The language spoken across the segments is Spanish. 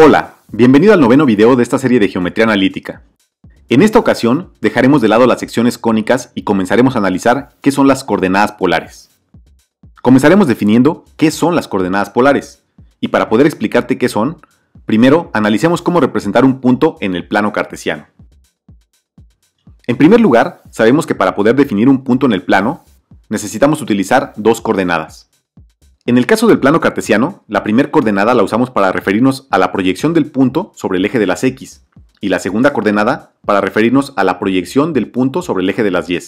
Hola, bienvenido al noveno video de esta serie de geometría analítica. En esta ocasión dejaremos de lado las secciones cónicas y comenzaremos a analizar qué son las coordenadas polares. Comenzaremos definiendo qué son las coordenadas polares, y para poder explicarte qué son, primero analicemos cómo representar un punto en el plano cartesiano. En primer lugar, sabemos que para poder definir un punto en el plano, necesitamos utilizar dos coordenadas. En el caso del plano cartesiano, la primera coordenada la usamos para referirnos a la proyección del punto sobre el eje de las X, y la segunda coordenada para referirnos a la proyección del punto sobre el eje de las Y.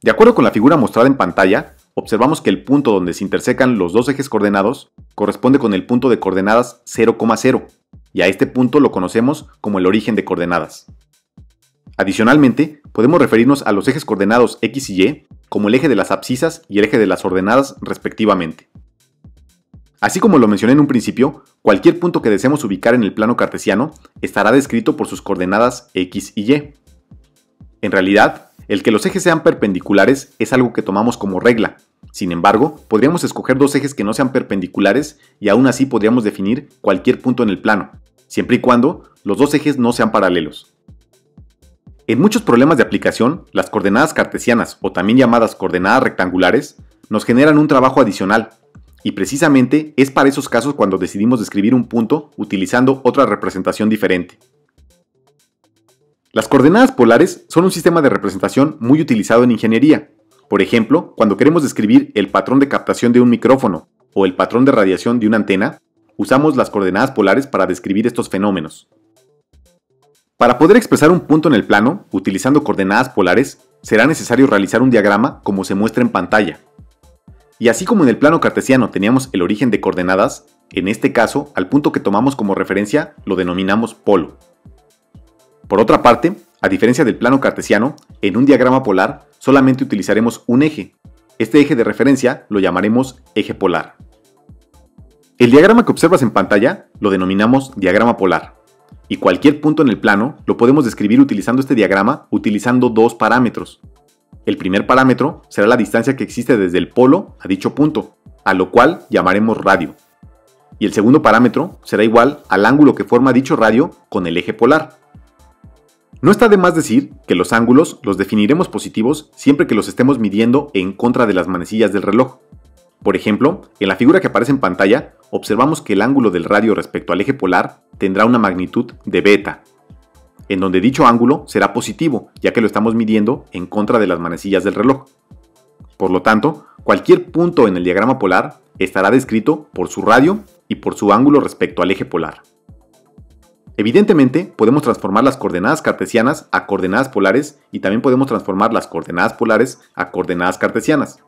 De acuerdo con la figura mostrada en pantalla, observamos que el punto donde se intersecan los dos ejes coordenados corresponde con el punto de coordenadas 0,0, y a este punto lo conocemos como el origen de coordenadas. Adicionalmente, podemos referirnos a los ejes coordenados X y Y como el eje de las abscisas y el eje de las ordenadas respectivamente. Así como lo mencioné en un principio, cualquier punto que deseemos ubicar en el plano cartesiano estará descrito por sus coordenadas X y Y. En realidad, el que los ejes sean perpendiculares es algo que tomamos como regla. Sin embargo, podríamos escoger dos ejes que no sean perpendiculares y aún así podríamos definir cualquier punto en el plano, siempre y cuando los dos ejes no sean paralelos. En muchos problemas de aplicación, las coordenadas cartesianas, o también llamadas coordenadas rectangulares, nos generan un trabajo adicional, y precisamente es para esos casos cuando decidimos describir un punto utilizando otra representación diferente. Las coordenadas polares son un sistema de representación muy utilizado en ingeniería. Por ejemplo, cuando queremos describir el patrón de captación de un micrófono o el patrón de radiación de una antena, usamos las coordenadas polares para describir estos fenómenos. Para poder expresar un punto en el plano, utilizando coordenadas polares, será necesario realizar un diagrama como se muestra en pantalla. Y así como en el plano cartesiano teníamos el origen de coordenadas, en este caso, al punto que tomamos como referencia lo denominamos polo. Por otra parte, a diferencia del plano cartesiano, en un diagrama polar solamente utilizaremos un eje. Este eje de referencia lo llamaremos eje polar. El diagrama que observas en pantalla lo denominamos diagrama polar. Y cualquier punto en el plano lo podemos describir utilizando este diagrama utilizando dos parámetros. El primer parámetro será la distancia que existe desde el polo a dicho punto, a lo cual llamaremos radio. Y el segundo parámetro será igual al ángulo que forma dicho radio con el eje polar. No está de más decir que los ángulos los definiremos positivos siempre que los estemos midiendo en contra de las manecillas del reloj. Por ejemplo, en la figura que aparece en pantalla, observamos que el ángulo del radio respecto al eje polar tendrá una magnitud de beta, en donde dicho ángulo será positivo, ya que lo estamos midiendo en contra de las manecillas del reloj. Por lo tanto, cualquier punto en el diagrama polar estará descrito por su radio y por su ángulo respecto al eje polar. Evidentemente, podemos transformar las coordenadas cartesianas a coordenadas polares y también podemos transformar las coordenadas polares a coordenadas cartesianas.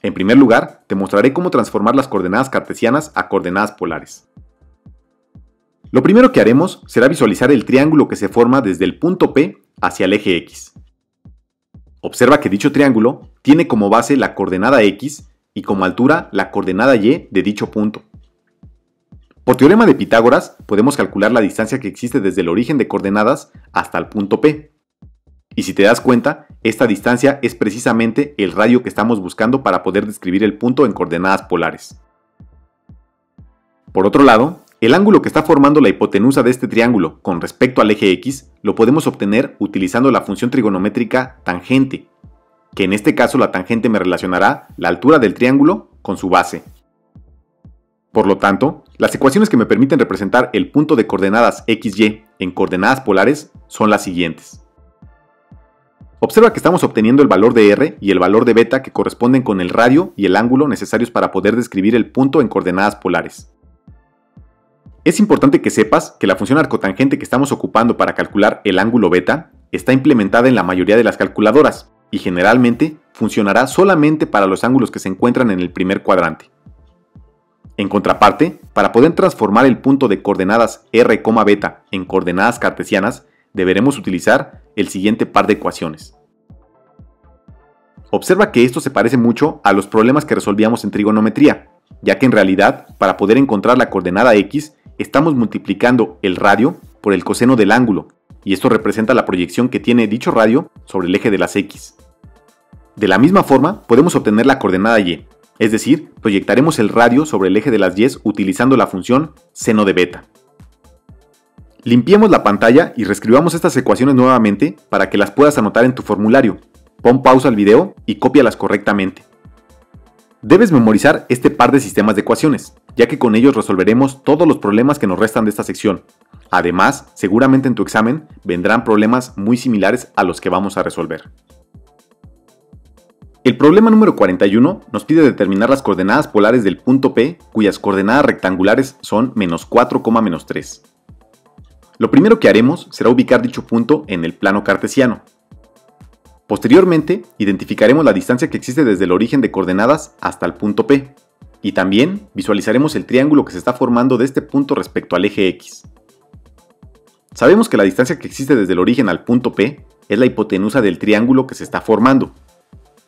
En primer lugar, te mostraré cómo transformar las coordenadas cartesianas a coordenadas polares. Lo primero que haremos será visualizar el triángulo que se forma desde el punto P hacia el eje X. Observa que dicho triángulo tiene como base la coordenada X y como altura la coordenada Y de dicho punto. Por teorema de Pitágoras, podemos calcular la distancia que existe desde el origen de coordenadas hasta el punto P. Y si te das cuenta, esta distancia es precisamente el radio que estamos buscando para poder describir el punto en coordenadas polares. Por otro lado, el ángulo que está formando la hipotenusa de este triángulo con respecto al eje X lo podemos obtener utilizando la función trigonométrica tangente, que en este caso la tangente me relacionará la altura del triángulo con su base. Por lo tanto, las ecuaciones que me permiten representar el punto de coordenadas XY en coordenadas polares son las siguientes. Observa que estamos obteniendo el valor de R y el valor de beta que corresponden con el radio y el ángulo necesarios para poder describir el punto en coordenadas polares. Es importante que sepas que la función arcotangente que estamos ocupando para calcular el ángulo beta está implementada en la mayoría de las calculadoras y generalmente funcionará solamente para los ángulos que se encuentran en el primer cuadrante. En contraparte, para poder transformar el punto de coordenadas R, beta en coordenadas cartesianas, deberemos utilizar el siguiente par de ecuaciones. Observa que esto se parece mucho a los problemas que resolvíamos en trigonometría, ya que en realidad, para poder encontrar la coordenada X, estamos multiplicando el radio por el coseno del ángulo, y esto representa la proyección que tiene dicho radio sobre el eje de las X. De la misma forma, podemos obtener la coordenada Y, Es decir, proyectaremos el radio sobre el eje de las Y utilizando la función seno de beta. Limpiemos la pantalla y reescribamos estas ecuaciones nuevamente para que las puedas anotar en tu formulario. Pon pausa al video y cópialas correctamente. Debes memorizar este par de sistemas de ecuaciones, ya que con ellos resolveremos todos los problemas que nos restan de esta sección. Además, seguramente en tu examen vendrán problemas muy similares a los que vamos a resolver. El problema número 41 nos pide determinar las coordenadas polares del punto P, cuyas coordenadas rectangulares son -4, -3. Lo primero que haremos será ubicar dicho punto en el plano cartesiano. Posteriormente, identificaremos la distancia que existe desde el origen de coordenadas hasta el punto P, y también visualizaremos el triángulo que se está formando de este punto respecto al eje X. Sabemos que la distancia que existe desde el origen al punto P es la hipotenusa del triángulo que se está formando,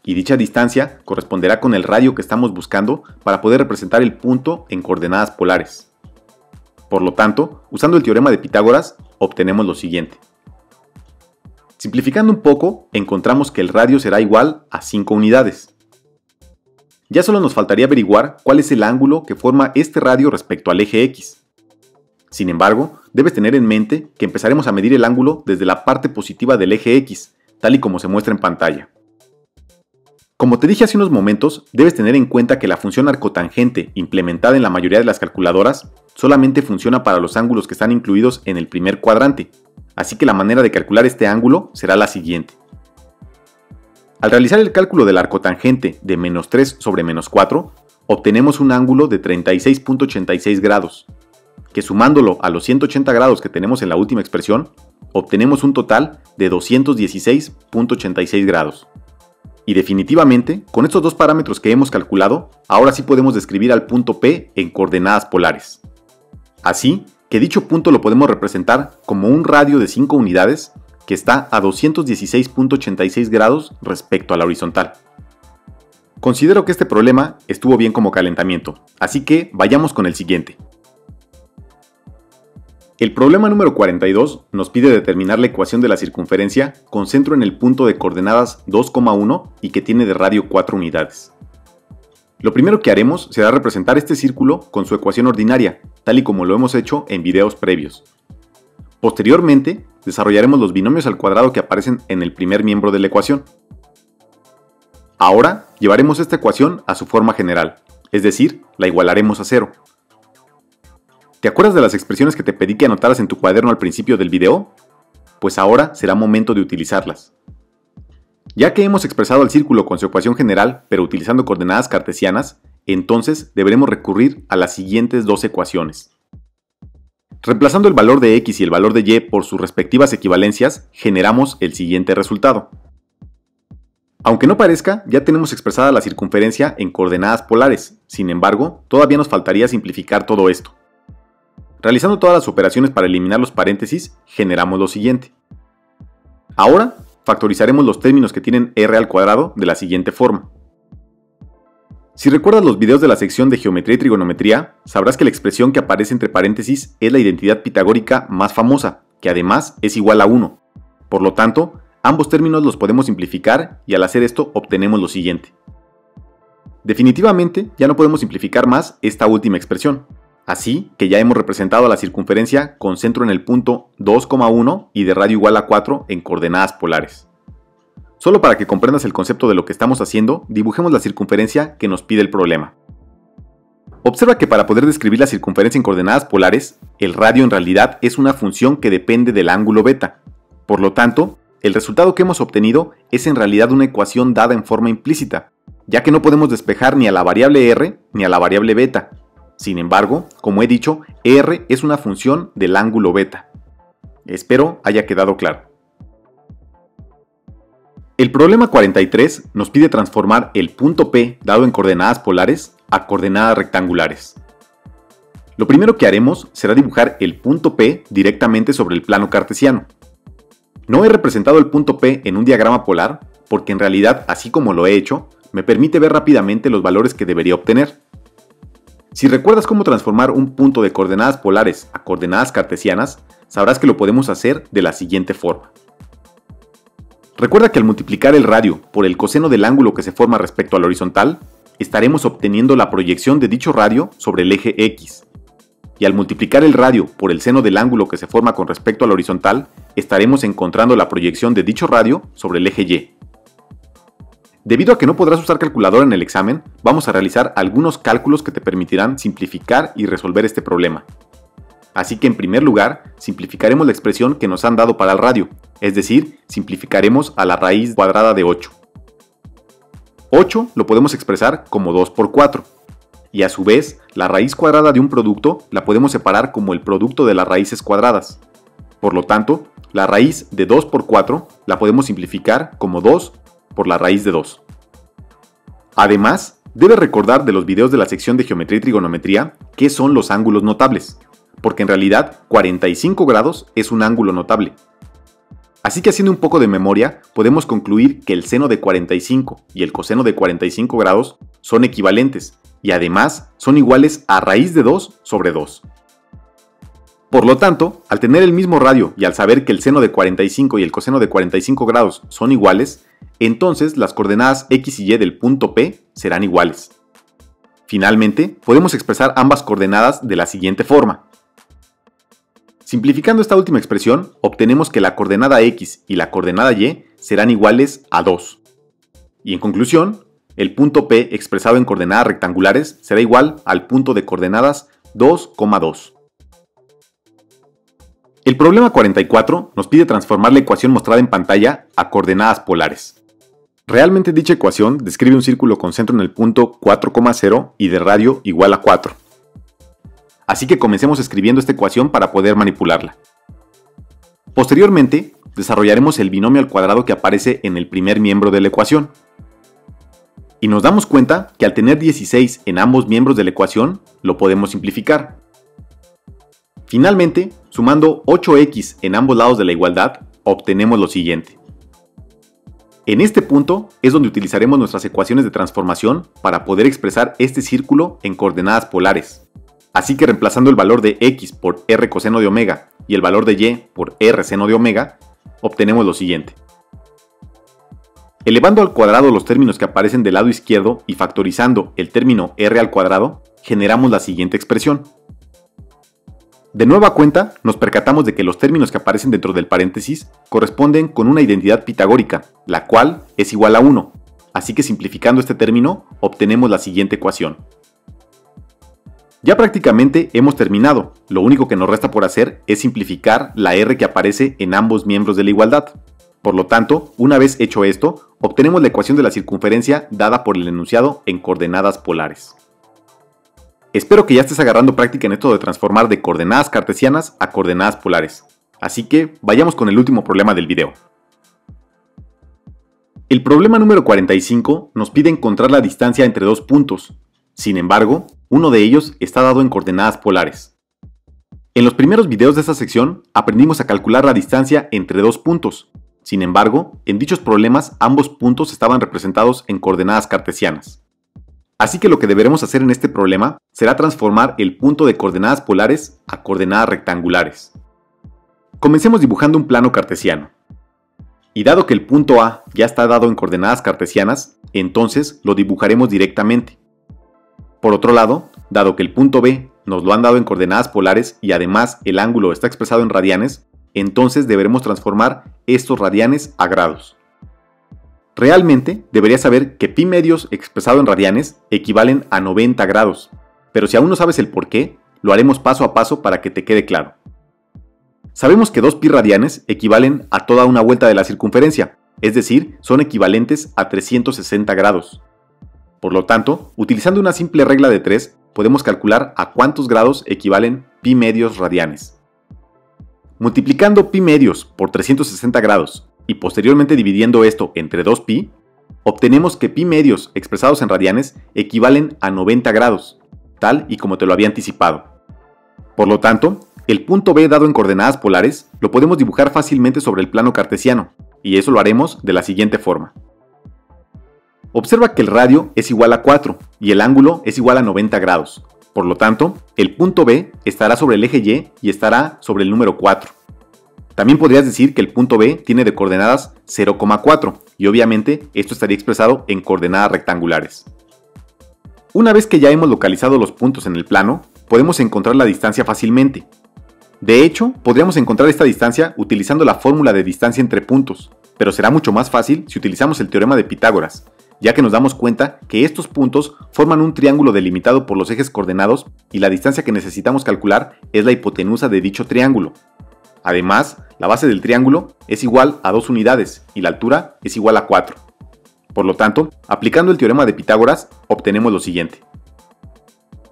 y dicha distancia corresponderá con el radio que estamos buscando para poder representar el punto en coordenadas polares. Por lo tanto, usando el teorema de Pitágoras, obtenemos lo siguiente. Simplificando un poco, encontramos que el radio será igual a 5 unidades. Ya solo nos faltaría averiguar cuál es el ángulo que forma este radio respecto al eje X. Sin embargo, debes tener en mente que empezaremos a medir el ángulo desde la parte positiva del eje X, tal y como se muestra en pantalla. Como te dije hace unos momentos, debes tener en cuenta que la función arcotangente implementada en la mayoría de las calculadoras solamente funciona para los ángulos que están incluidos en el primer cuadrante, así que la manera de calcular este ángulo será la siguiente. Al realizar el cálculo del arcotangente de -3 sobre -4, obtenemos un ángulo de 36.86 grados, que sumándolo a los 180 grados que tenemos en la última expresión, obtenemos un total de 216.86 grados. Y definitivamente, con estos dos parámetros que hemos calculado, ahora sí podemos describir al punto P en coordenadas polares. Así que dicho punto lo podemos representar como un radio de 5 unidades que está a 216.86 grados respecto a la horizontal. Considero que este problema estuvo bien como calentamiento, así que vayamos con el siguiente. El problema número 42 nos pide determinar la ecuación de la circunferencia con centro en el punto de coordenadas 2,1 y que tiene de radio 4 unidades. Lo primero que haremos será representar este círculo con su ecuación ordinaria, tal y como lo hemos hecho en videos previos. Posteriormente, desarrollaremos los binomios al cuadrado que aparecen en el primer miembro de la ecuación. Ahora, llevaremos esta ecuación a su forma general, es decir, la igualaremos a 0. ¿Te acuerdas de las expresiones que te pedí que anotaras en tu cuaderno al principio del video? Pues ahora será momento de utilizarlas. Ya que hemos expresado el círculo con su ecuación general, pero utilizando coordenadas cartesianas, entonces deberemos recurrir a las siguientes dos ecuaciones. Reemplazando el valor de x y el valor de y por sus respectivas equivalencias, generamos el siguiente resultado. Aunque no parezca, ya tenemos expresada la circunferencia en coordenadas polares, sin embargo, todavía nos faltaría simplificar todo esto. Realizando todas las operaciones para eliminar los paréntesis, generamos lo siguiente. Ahora, factorizaremos los términos que tienen r al cuadrado de la siguiente forma. Si recuerdas los videos de la sección de geometría y trigonometría, sabrás que la expresión que aparece entre paréntesis es la identidad pitagórica más famosa, que además es igual a 1. Por lo tanto, ambos términos los podemos simplificar y al hacer esto obtenemos lo siguiente. Definitivamente, ya no podemos simplificar más esta última expresión. Así que ya hemos representado la circunferencia con centro en el punto 2,1 y de radio igual a 4 en coordenadas polares. Solo para que comprendas el concepto de lo que estamos haciendo, dibujemos la circunferencia que nos pide el problema. Observa que para poder describir la circunferencia en coordenadas polares, el radio en realidad es una función que depende del ángulo beta. Por lo tanto, el resultado que hemos obtenido es en realidad una ecuación dada en forma implícita, ya que no podemos despejar ni a la variable r ni a la variable beta. Sin embargo, como he dicho, r es una función del ángulo beta. Espero haya quedado claro. El problema 43 nos pide transformar el punto P dado en coordenadas polares a coordenadas rectangulares. Lo primero que haremos será dibujar el punto P directamente sobre el plano cartesiano. No he representado el punto P en un diagrama polar porque en realidad, así como lo he hecho, me permite ver rápidamente los valores que debería obtener. Si recuerdas cómo transformar un punto de coordenadas polares a coordenadas cartesianas, sabrás que lo podemos hacer de la siguiente forma. Recuerda que al multiplicar el radio por el coseno del ángulo que se forma respecto a la horizontal, estaremos obteniendo la proyección de dicho radio sobre el eje X. y al multiplicar el radio por el seno del ángulo que se forma con respecto a la horizontal, estaremos encontrando la proyección de dicho radio sobre el eje Y. Debido a que no podrás usar calculadora en el examen, vamos a realizar algunos cálculos que te permitirán simplificar y resolver este problema. Así que en primer lugar, simplificaremos la expresión que nos han dado para el radio, es decir, simplificaremos a la raíz cuadrada de 8. 8 lo podemos expresar como 2 por 4, y a su vez, la raíz cuadrada de un producto la podemos separar como el producto de las raíces cuadradas. Por lo tanto, la raíz de 2 por 4 la podemos simplificar como 2 por la raíz de 2. Además, debes recordar de los videos de la sección de geometría y trigonometría qué son los ángulos notables, porque en realidad 45 grados es un ángulo notable. Así que haciendo un poco de memoria, podemos concluir que el seno de 45 y el coseno de 45 grados son equivalentes y además son iguales a raíz de 2 sobre 2. Por lo tanto, al tener el mismo radio y al saber que el seno de 45 y el coseno de 45 grados son iguales, entonces las coordenadas x y y del punto P serán iguales. Finalmente, podemos expresar ambas coordenadas de la siguiente forma. Simplificando esta última expresión, obtenemos que la coordenada x y la coordenada y serán iguales a 2. Y en conclusión, el punto P expresado en coordenadas rectangulares será igual al punto de coordenadas 2,2. El problema 44 nos pide transformar la ecuación mostrada en pantalla a coordenadas polares. Realmente dicha ecuación describe un círculo con centro en el punto 4,0 y de radio igual a 4. Así que comencemos escribiendo esta ecuación para poder manipularla. Posteriormente, desarrollaremos el binomio al cuadrado que aparece en el primer miembro de la ecuación. Y nos damos cuenta que al tener 16 en ambos miembros de la ecuación, lo podemos simplificar. Finalmente, sumando 8x en ambos lados de la igualdad, obtenemos lo siguiente. En este punto es donde utilizaremos nuestras ecuaciones de transformación para poder expresar este círculo en coordenadas polares. Así que reemplazando el valor de x por r coseno de omega y el valor de y por r seno de omega, obtenemos lo siguiente. Elevando al cuadrado los términos que aparecen del lado izquierdo y factorizando el término r al cuadrado, generamos la siguiente expresión. De nueva cuenta, nos percatamos de que los términos que aparecen dentro del paréntesis corresponden con una identidad pitagórica, la cual es igual a 1, así que simplificando este término, obtenemos la siguiente ecuación. Ya prácticamente hemos terminado, lo único que nos resta por hacer es simplificar la r que aparece en ambos miembros de la igualdad. Por lo tanto, una vez hecho esto, obtenemos la ecuación de la circunferencia dada por el enunciado en coordenadas polares. Espero que ya estés agarrando práctica en esto de transformar de coordenadas cartesianas a coordenadas polares. Así que vayamos con el último problema del video. El problema número 45 nos pide encontrar la distancia entre dos puntos. Sin embargo, uno de ellos está dado en coordenadas polares. En los primeros videos de esta sección aprendimos a calcular la distancia entre dos puntos. Sin embargo, en dichos problemas ambos puntos estaban representados en coordenadas cartesianas. Así que lo que deberemos hacer en este problema será transformar el punto de coordenadas polares a coordenadas rectangulares. Comencemos dibujando un plano cartesiano. Y dado que el punto A ya está dado en coordenadas cartesianas, entonces lo dibujaremos directamente. Por otro lado, dado que el punto B nos lo han dado en coordenadas polares y además el ángulo está expresado en radianes, entonces deberemos transformar estos radianes a grados. Realmente deberías saber que pi medios expresado en radianes equivalen a 90 grados, pero si aún no sabes el por qué, lo haremos paso a paso para que te quede claro. Sabemos que 2 pi radianes equivalen a toda una vuelta de la circunferencia, es decir, son equivalentes a 360 grados. Por lo tanto, utilizando una simple regla de 3, podemos calcular a cuántos grados equivalen pi medios radianes. Multiplicando pi medios por 360 grados y posteriormente dividiendo esto entre 2pi, obtenemos que pi medios expresados en radianes equivalen a 90 grados, tal y como te lo había anticipado. Por lo tanto, el punto B dado en coordenadas polares lo podemos dibujar fácilmente sobre el plano cartesiano, y eso lo haremos de la siguiente forma. Observa que el radio es igual a 4 y el ángulo es igual a 90 grados. Por lo tanto, el punto B estará sobre el eje Y estará sobre el número 4. También podrías decir que el punto B tiene de coordenadas 0,4 y obviamente esto estaría expresado en coordenadas rectangulares. Una vez que ya hemos localizado los puntos en el plano, podemos encontrar la distancia fácilmente. De hecho, podríamos encontrar esta distancia utilizando la fórmula de distancia entre puntos, pero será mucho más fácil si utilizamos el teorema de Pitágoras, ya que nos damos cuenta que estos puntos forman un triángulo delimitado por los ejes coordenados y la distancia que necesitamos calcular es la hipotenusa de dicho triángulo. Además, la base del triángulo es igual a 2 unidades y la altura es igual a 4. Por lo tanto, aplicando el teorema de Pitágoras, obtenemos lo siguiente.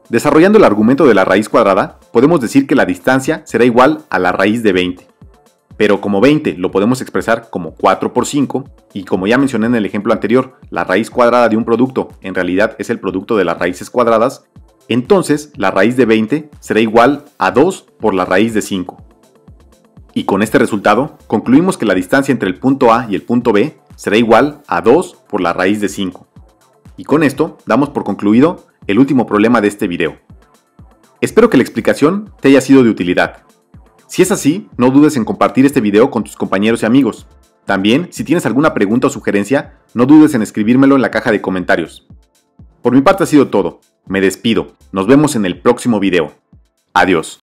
Desarrollando el argumento de la raíz cuadrada, podemos decir que la distancia será igual a la raíz de 20. Pero como 20 lo podemos expresar como 4 por 5, y como ya mencioné en el ejemplo anterior, la raíz cuadrada de un producto en realidad es el producto de las raíces cuadradas, entonces la raíz de 20 será igual a 2 por la raíz de 5. Y con este resultado, concluimos que la distancia entre el punto A y el punto B será igual a 2 por la raíz de 5. Y con esto damos por concluido el último problema de este video. Espero que la explicación te haya sido de utilidad. Si es así, no dudes en compartir este video con tus compañeros y amigos. También, si tienes alguna pregunta o sugerencia, no dudes en escribírmelo en la caja de comentarios. Por mi parte ha sido todo. Me despido. Nos vemos en el próximo video. Adiós.